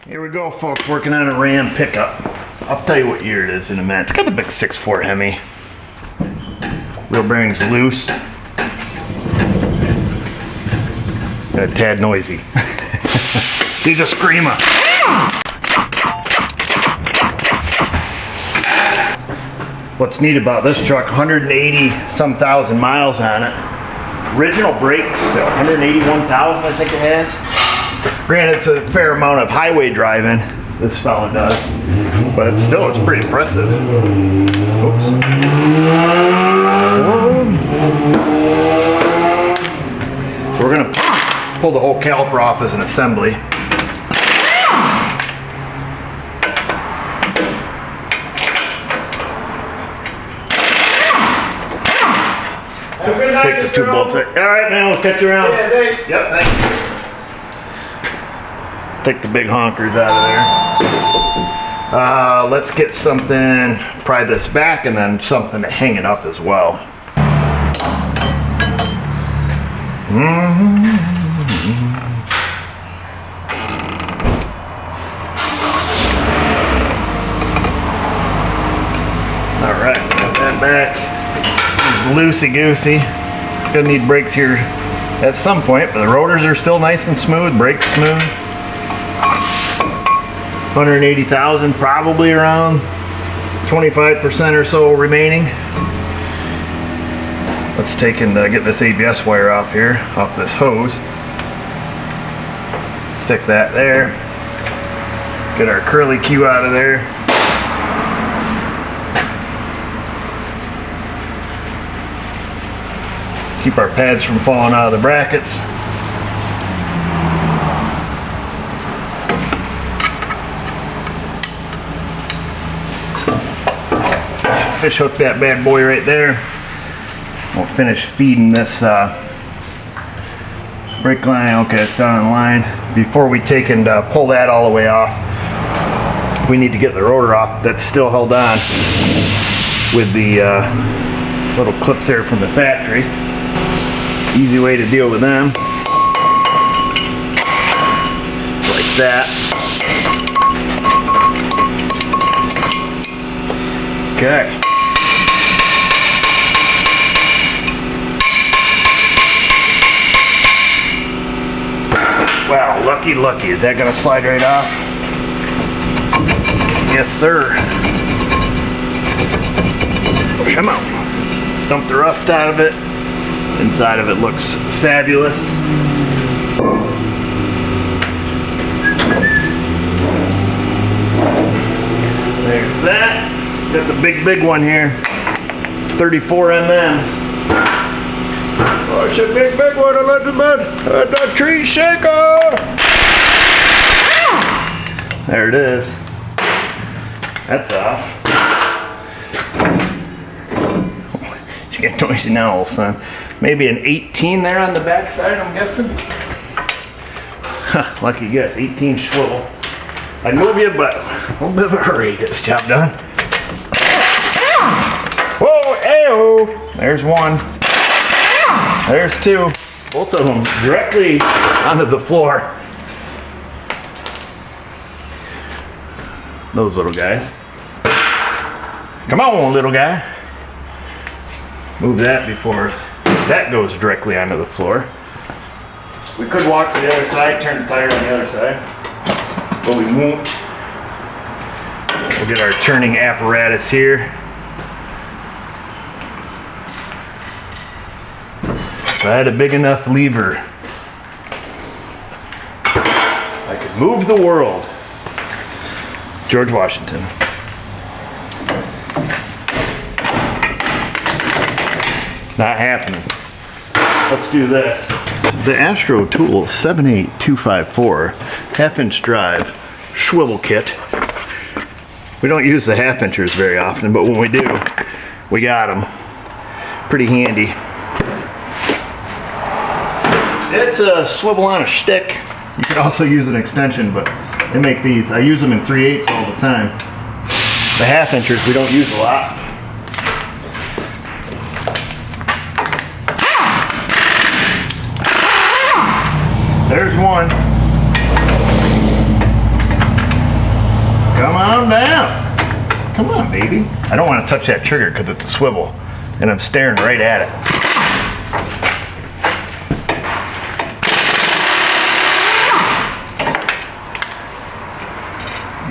Here we go, folks, working on a Ram pickup. I'll tell you what year it is in a minute. It's got the big 6.4 HEMI. Wheel bearing's loose. And a tad noisy. He's a screamer. What's neat about this truck, 180 some thousand miles on it. Original brakes, 181,000 I think it has. Granted, it's a fair amount of highway driving, this fella does, but still, it's pretty impressive. Oops. So we're gonna pull the whole caliper off as an assembly. Take the two bolts out. All right, man, we'll catch you around. Yeah, thanks. Yep, thanks. Take the big honkers out of there. Let's get something, pry this back, and then something to hang it up as well. All right, got that back. Loosey-goosey. It's gonna need brakes here at some point, but the rotors are still nice and smooth, brakes smooth. 180,000, probably around 25% or so remaining. Let's take and get this ABS wire off here, off this hose. Stick that there. Get our curly Q out of there. Keep our pads from falling out of the brackets. Fish hook that bad boy right there. We'll finish feeding this brake line. Okay, it's down in line. Before we take and pull that all the way off, we need to get the rotor off that's still held on with the little clips there from the factory. Easy way to deal with them. Like that. Okay. Wow, lucky. Is that gonna slide right off? Yes, sir. Come on. Dump the rust out of it. Inside of it looks fabulous. There's that. Got the big one here. 34 mm. Oh, it's a big one. I let the tree shake off. There it is. That's off. You get noisy now, old son. Maybe an 18 there on the back side, I'm guessing. Lucky guess, 18 swivel. I'd move you, but a little bit of a hurry to get this job done. Whoa, ayo! There's one. There's two. Both of them directly onto the floor. Those little guys. Come on, little guy. Move that before that goes directly onto the floor. We could walk to the other side, turn the tire on the other side, but we won't. We'll get our turning apparatus here. If I had a big enough lever, I could move the world. George Washington. Not happening. Let's do this. The Astro Tool 78254 half-inch drive swivel kit. We don't use the half-inchers very often, but when we do, we got them. Pretty handy. It's a swivel on a stick. You can also use an extension, but they make these. I use them in 3/8 all the time. The half-inchers we don't use a lot. There's one. calm down. Come on, baby. I don't want to touch that trigger because it's a swivel, and I'm staring right at it.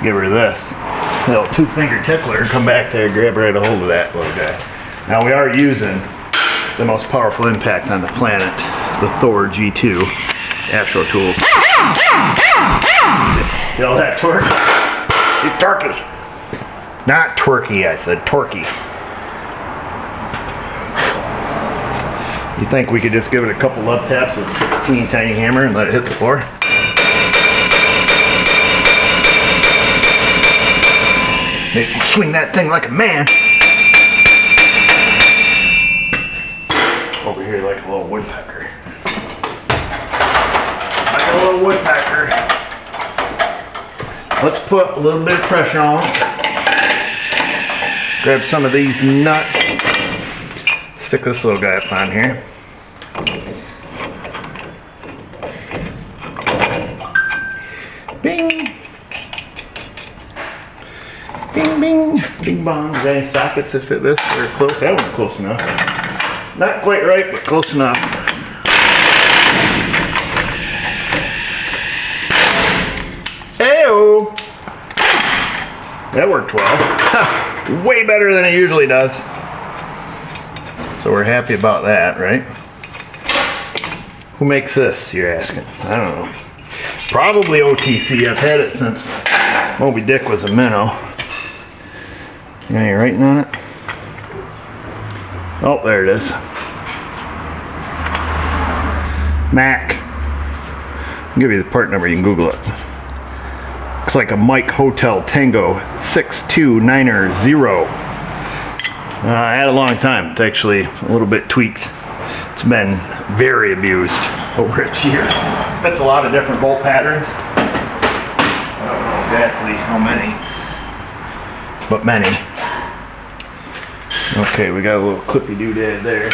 Give her this little 2-finger tickler. Come back there, grab right a hold of that little guy. Now we are using the most powerful impact on the planet, the Thor G2 Astro Tools. Feel that torque? It's torquey. Not twerky, I said torquey. You think we could just give it a couple love taps with a teeny tiny hammer and let it hit the floor? Makes you swing that thing like a man. Over here like a little woodpecker. Like a little woodpecker. Let's put a little bit of pressure on it. Grab some of these nuts. Stick this little guy up on here. Bing! Bing, bing, bing bong. Is there any sockets that fit this? They're close. That one's close enough. Not quite right, but close enough. Hey-o! That worked well. Way better than it usually does. So we're happy about that, right? Who makes this, you're asking? I don't know. Probably OTC. I've had it since Moby Dick was a minnow. Are you writing on it? Oh, there it is. Mac. I'll give you the part number, you can Google it. Looks like a Mike Hotel Tango 629er0. I had a long time. It's actually a little bit tweaked. It's been very abused over its years. Fits a lot of different bolt patterns. I don't know exactly how many, but many. Okay, we got a little clippy doodad there.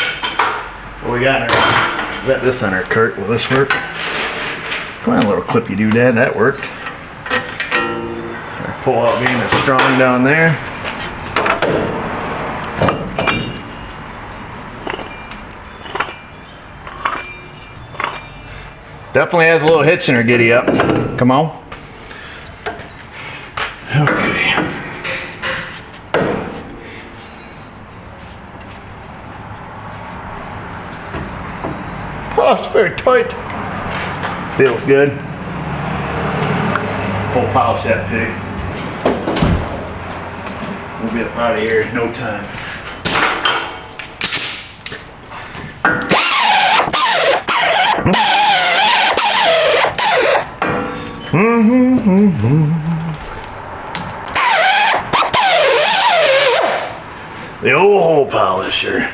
What we got in our, is that this on our cart? Will this work? Come on, little clippy doodad, that worked. Our pull out beam is strong down there. Definitely has a little hitch in her giddy up. Come on. Okay. Oh, it's very tight. Feels good. We'll polish that pig. We'll be up out of here in no time. The old hole polisher.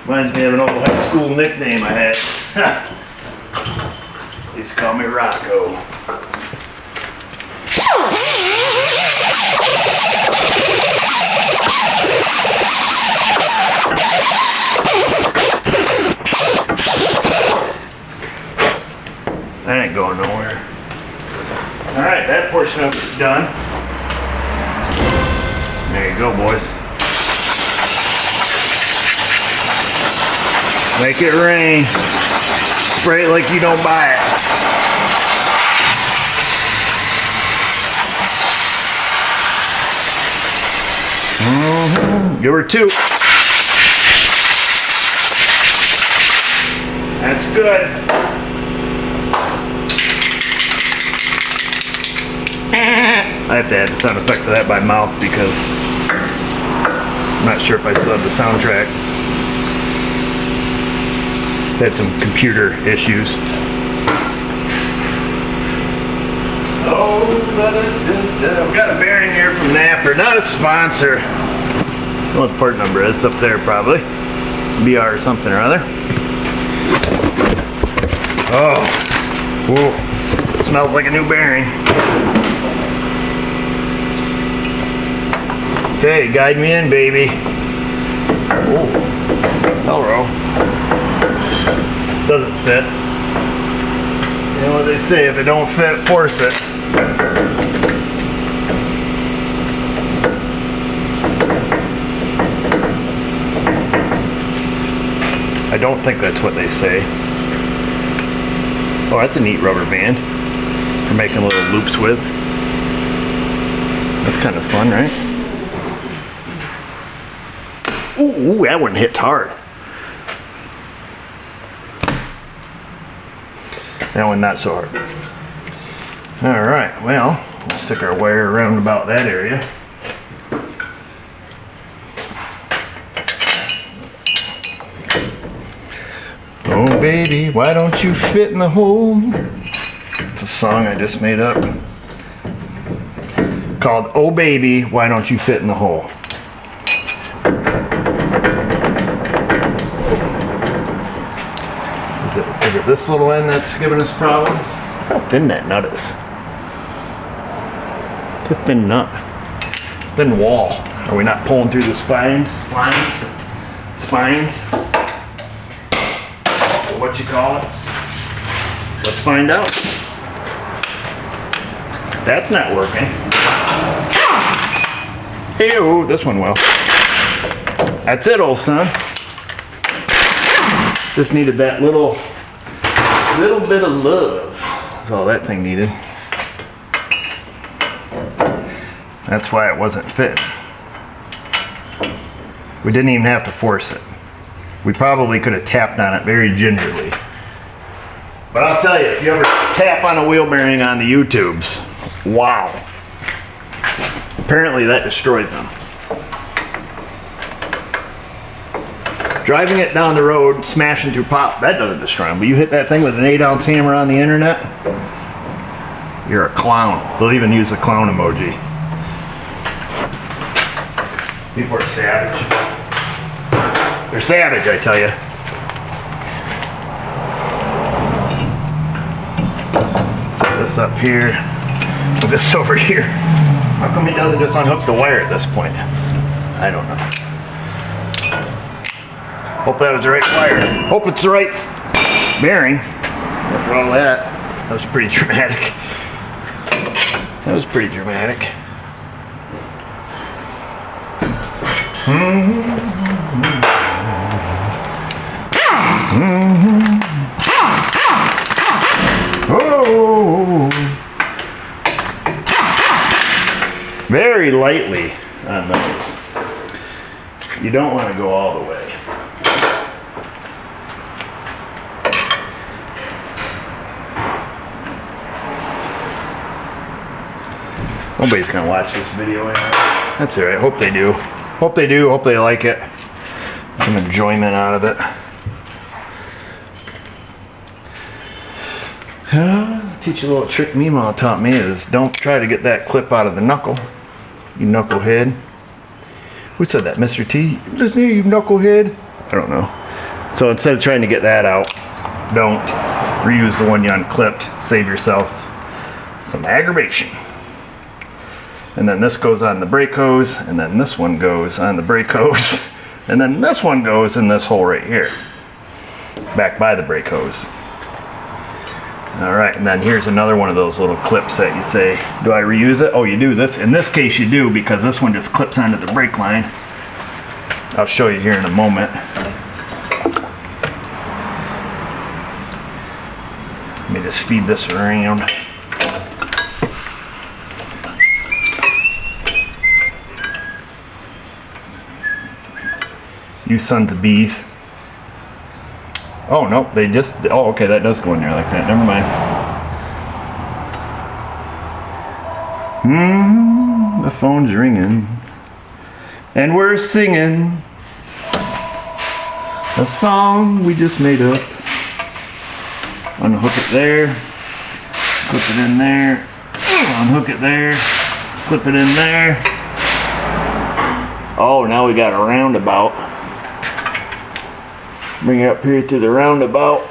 Reminds me of an old high school nickname I had. They used to call me Rocco. That ain't going nowhere. Alright, that portion of it's done. There you go, boys. Make it rain. Spray it like you don't buy it. Give her 2. That's good. I have to add the sound effect to that by mouth because I'm not sure if I still have the soundtrack. Had some computer issues. Oh, we got a bearing here from Napper, not a sponsor. I don't know what the part number is. It's up there probably. BR something or other. Oh, whoa. It smells like a new bearing. Okay, guide me in, baby. Oh, hello. Doesn't fit. You know what they say, if it don't fit, force it. I don't think that's what they say. Oh, that's a neat rubber band for making little loops with. That's kind of fun, right? Ooh, that one hits hard. That one not so hard. All right, well, let's stick our wire around about that area. Oh baby, why don't you fit in the hole? It's a song I just made up called Oh Baby, Why Don't You Fit in the Hole? Is it this little end that's giving us problems? How thin that nut is. It's a thin nut. Thin wall. Are we not pulling through the spines? Spines? What you call it? Let's find out. That's not working. Ew, this one will. That's it, old son. Just needed that little bit of love. That's all that thing needed. That's why it wasn't fitting. We didn't even have to force it. We probably could have tapped on it very gingerly. But I'll tell you, if you ever tap on a wheel bearing on the U-tubes, wow. Apparently that destroyed them. Driving it down the road, smashing through pop, that doesn't destroy them. But you hit that thing with an 8-ounce hammer on the internet, you're a clown. They'll even use the clown emoji. People are savage. They're savage, I tell you. Set this up here, put this over here. How come he doesn't just unhook the wire at this point? I don't know. Hope that was the right wire. Hope it's the right bearing. After all that, that was pretty dramatic. That was pretty dramatic. Oh. Very lightly on those. You don't want to go all the way. Nobody's gonna watch this video anyway. That's alright, hope they do. Hope they do, hope they like it. Some enjoyment out of it. Teach you a little trick Meemaw taught me is don't try to get that clip out of the knuckle. You knucklehead. Who said that? Mr. T? Listen here, you knucklehead. I don't know. So instead of trying to get that out, don't reuse the one you unclipped. Save yourself some aggravation. And then this goes on the brake hose, and then this one goes on the brake hose, and then this one goes in this hole right here, back by the brake hose. All right, and then here's another one of those little clips that you say, do I reuse it? Oh, you do. This. In this case, you do, because this one just clips onto the brake line. I'll show you here in a moment. Let me just feed this around. You sons of bees. Oh, nope, they just, oh, okay, that does go in there like that. Never mind. The phone's ringing. And we're singing a song we just made up. Unhook it there. Clip it in there. Unhook it there. Clip it in there. Oh, now we got a roundabout. Bring it up here to the roundabout.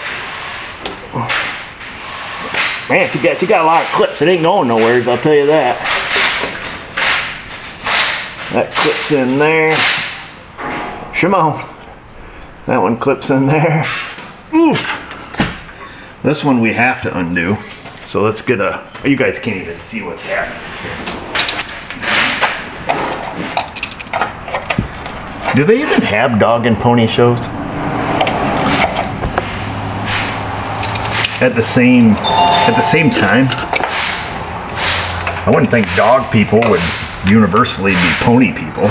Man, you got a lot of clips. It ain't going nowhere, I'll tell you that. That clips in there. Shimon. That one clips in there. Oof. This one we have to undo. So let's get a, you guys can't even see what's happening here. Do they even have dog and pony shows? at the same time, I wouldn't think dog people would universally be pony people.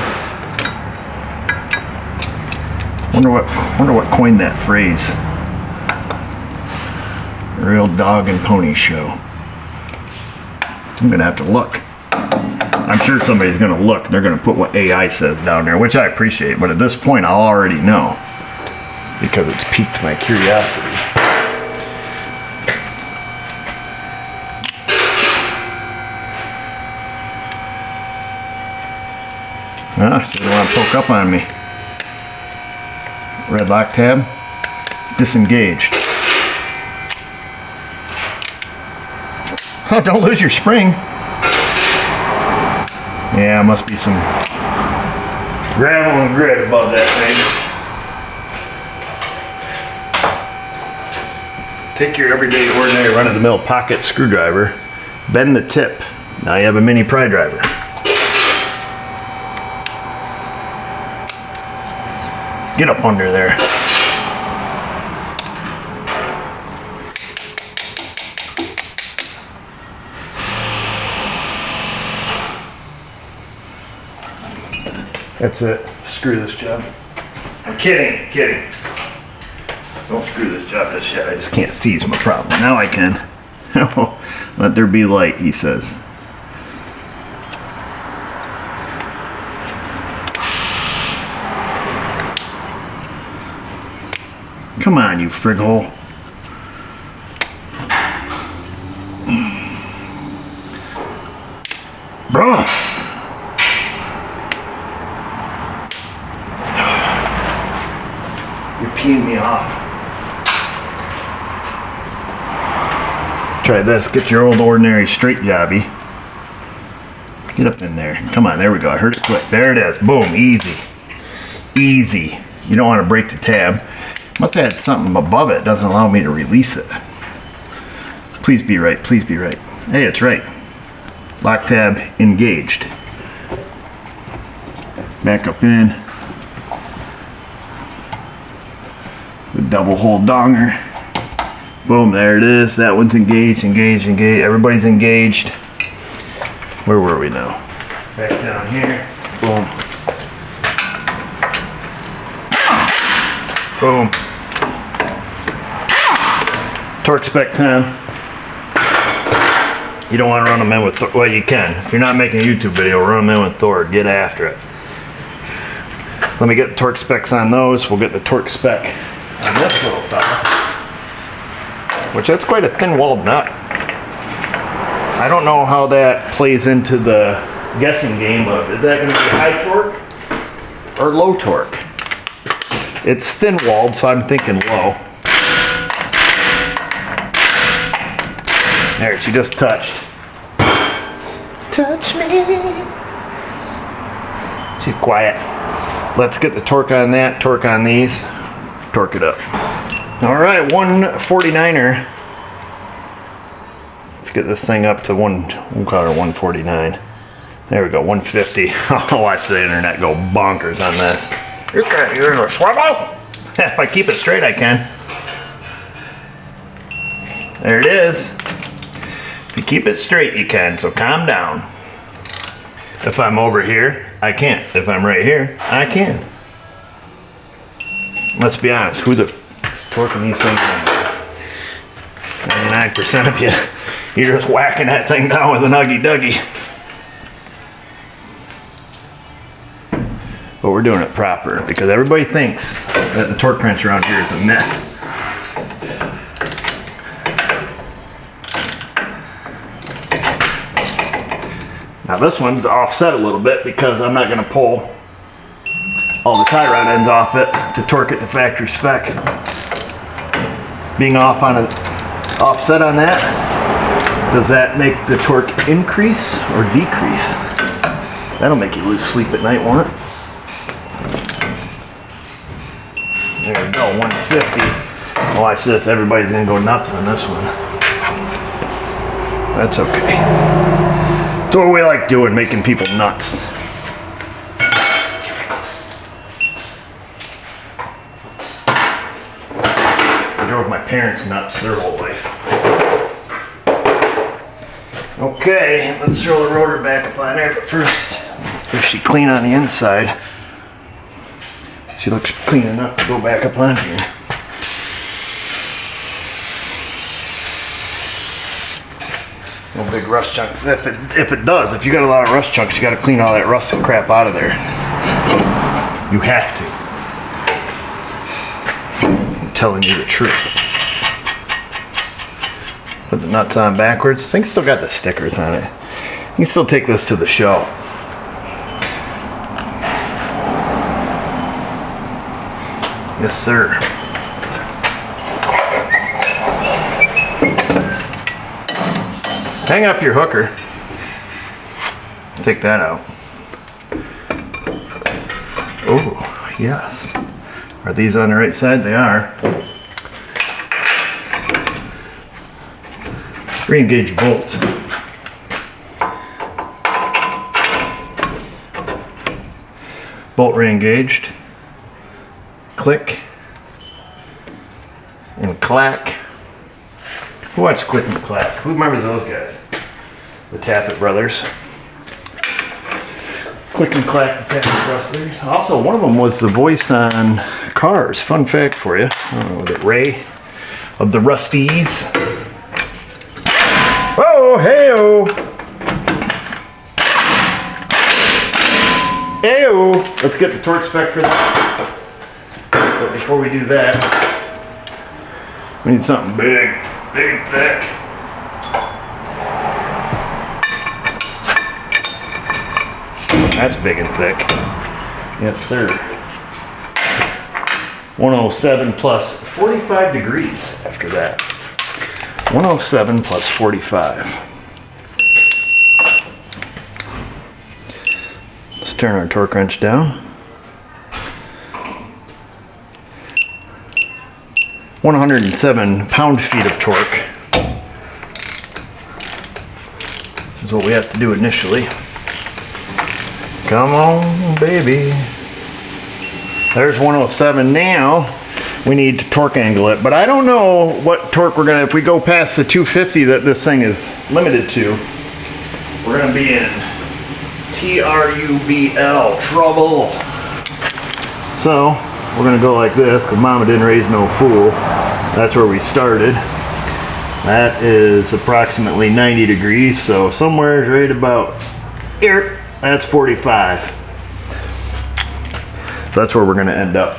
Wonder what coined that phrase. Real dog and pony show. I'm gonna have to look. I'm sure somebody's gonna look. They're gonna put what AI says down there, which I appreciate. But at this point, I'll already know because it's piqued my curiosity. She doesn't want to poke up on me. Red lock tab, disengaged. Oh, don't lose your spring. Yeah, must be some gravel and grit above that thing. Take your everyday, ordinary, run-of-the-mill pocket screwdriver, bend the tip. Now you have a mini pry driver. Get up under there. That's it. Screw this job. I'm kidding. Don't screw this job just yet. I just can't see is my problem. Now I can. Let there be light, he says. Come on, you frig hole. Bruh. You're peeing me off. Try this. Get your old ordinary straight jobby. Get up in there. Come on, there we go. I heard it click. There it is. Boom. Easy. Easy. You don't want to break the tab. Must have had something above it. Doesn't allow me to release it. Please be right. Please be right. Hey, it's right. Lock tab engaged. Back up in. The double hole donger. Boom, there it is. That one's engaged, engaged, engaged. Everybody's engaged. Where were we now? Back down here. Boom. Boom. Torque spec time. You don't want to run them in with Thor. Well, you can. If you're not making a YouTube video, run them in with Thor. Get after it. Let me get the torque specs on those. We'll get the torque spec on this little fella. Which that's quite a thin-walled nut. I don't know how that plays into the guessing game of, is that going to be high torque or low torque? It's thin-walled, so I'm thinking low. There, she just touched. Touch me. She's quiet. Let's get the torque on that, torque on these, torque it up. All right, 149er. Let's get this thing up to we'll call it 149. There we go, 150. I'll watch the internet go bonkers on this. You can't use a swivel. If I keep it straight, I can. There it is. If you keep it straight, you can, so calm down. If I'm over here, I can't. If I'm right here, I can. Let's be honest, who the torquing these things on? 99% of you, you're just whacking that thing down with an Uggy Duggy. But we're doing it proper because everybody thinks that the torque wrench around here is a myth. Now this one's offset a little bit because I'm not going to pull all the tie rod ends off it to torque it to factory spec. Being off on offset on that, does that make the torque increase or decrease? That'll make you lose sleep at night, won't it? There we go, 150. Watch this, everybody's gonna go nuts on this one. That's okay. That's what we like doing, making people nuts. I drove my parents nuts their whole life. Okay, let's throw the rotor back up on there, but first, is she clean on the inside? She looks clean enough to go back up on here. No big rust chunks. If it does, if you got a lot of rust chunks, you got to clean all that rusted crap out of there. You have to. I'm telling you the truth. Put the nuts on backwards. I think it's still got the stickers on it. You can still take this to the show. Yes, sir. Hang up your hooker. Take that out. Oh, yes. Are these on the right side? They are. Re-engage bolt. Bolt re-engaged. Click. And clack. Who watched Click and Clack? Who remembers those guys? The Tappet Brothers. Click and Clack, the Tappet Brothers. Also, one of them was the voice on Cars. Fun fact for you. I don't know, was it Ray of the Rusties? Whoa, hey-o! Hey-o! Let's get the torque spec for that. But before we do that, we need something big. Big and thick. That's big and thick. Yes, sir. 107 plus 45 degrees after that. 107 plus 45. Let's turn our torque wrench down. 107 pound-feet of torque is what we have to do initially. Come on, baby. There's 107 now. We need to torque angle it, but I don't know what torque we're gonna, if we go past the 250 that this thing is limited to, we're gonna be in TRUBL, trouble. So, we're gonna go like this, because Mama didn't raise no fool. That's where we started. That is approximately 90 degrees, so somewhere right about here, that's 45. So that's where we're gonna end up.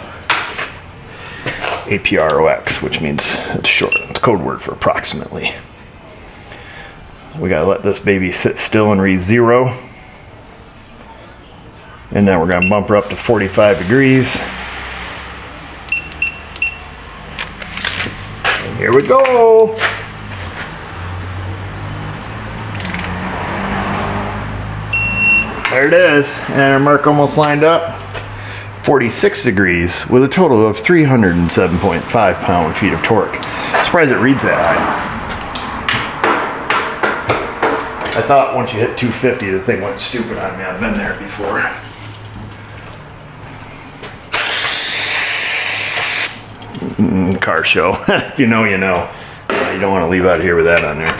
APROX, which means it's short. It's code word for approximately. We gotta let this baby sit still and read 0. And then we're gonna bump her up to 45 degrees. And here we go. There it is. And our mark almost lined up. 46 degrees with a total of 307.5 pound-feet of torque. Surprised it reads that high. I thought once you hit 250 the thing went stupid on me. I've been there before. Car show. If you know, you know. You don't want to leave out of here with that on there.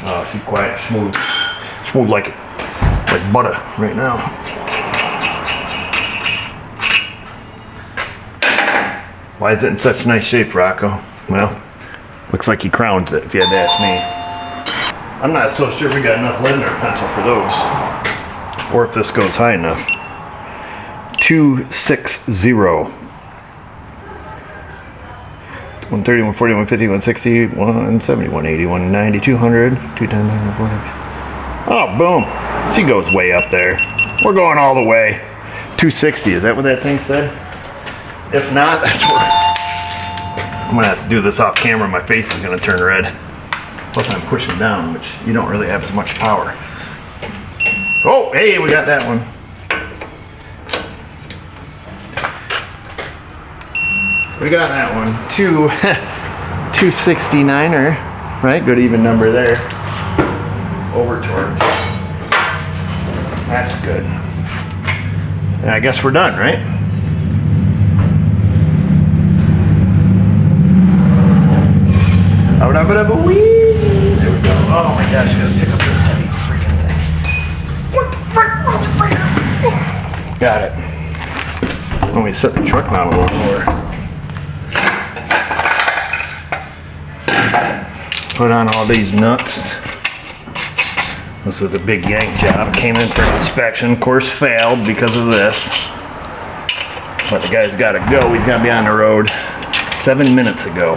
Oh, keep quiet, smooth. Smooth like butter right now. Why is it in such nice shape, Rocco? Well, looks like he crowned it, if you had to ask me. I'm not so sure we got enough lead in our pencil for those. Or if this goes high enough. 260. 130, 140, 150, 160, 170, 180, 190, 200, 210, 140. Oh, boom. She goes way up there. We're going all the way. 260, is that what that thing said? If not, that's where I'm gonna have to do this off camera. My face is gonna turn red. Plus I'm pushing down, which you don't really have as much power. Oh, hey, we got that one. We got that one. 269er, right? Good even number there. Over torque. That's good. And I guess we're done, right? There we go. Got it. Let me set the truck mount a little more. Put on all these nuts. This is a big yank job. Came in for an inspection. Of course, failed because of this. But the guy's got to go. He's got to be on the road 7 minutes ago.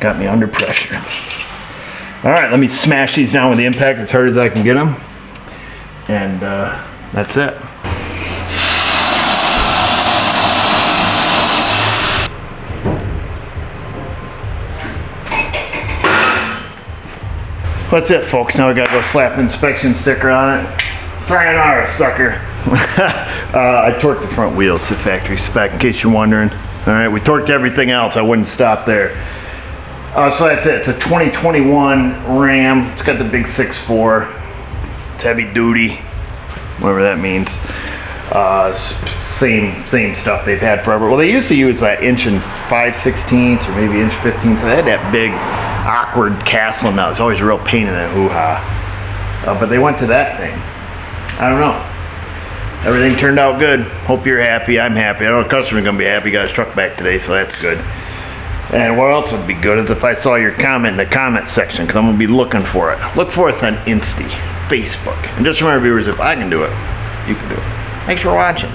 Got me under pressure. All right, let me smash these down with the impact as hard as I can get them. And that's it. That's it, folks. Now we gotta go slap an inspection sticker on it. Sayonara, sucker. I torqued the front wheels to factory spec, in case you're wondering. All right, we torqued everything else. I wouldn't stop there. So that's it. It's a 2021 Ram. It's got the big 6.4. It's heavy duty, whatever that means. Same stuff they've had forever. Well, they used to use that 1 5/16 or maybe 1 15. So they had that big, awkward castle, and that was always a real pain in the hoo-ha. But they went to that thing. I don't know. Everything turned out good. Hope you're happy. I'm happy. I know the customer's gonna be happy. Got his truck back today, so that's good. And what else would be good is if I saw your comment in the comment section, because I'm going to be looking for it. Look for us on Insta, Facebook. And just remember, viewers, if I can do it, you can do it. Thanks for watching.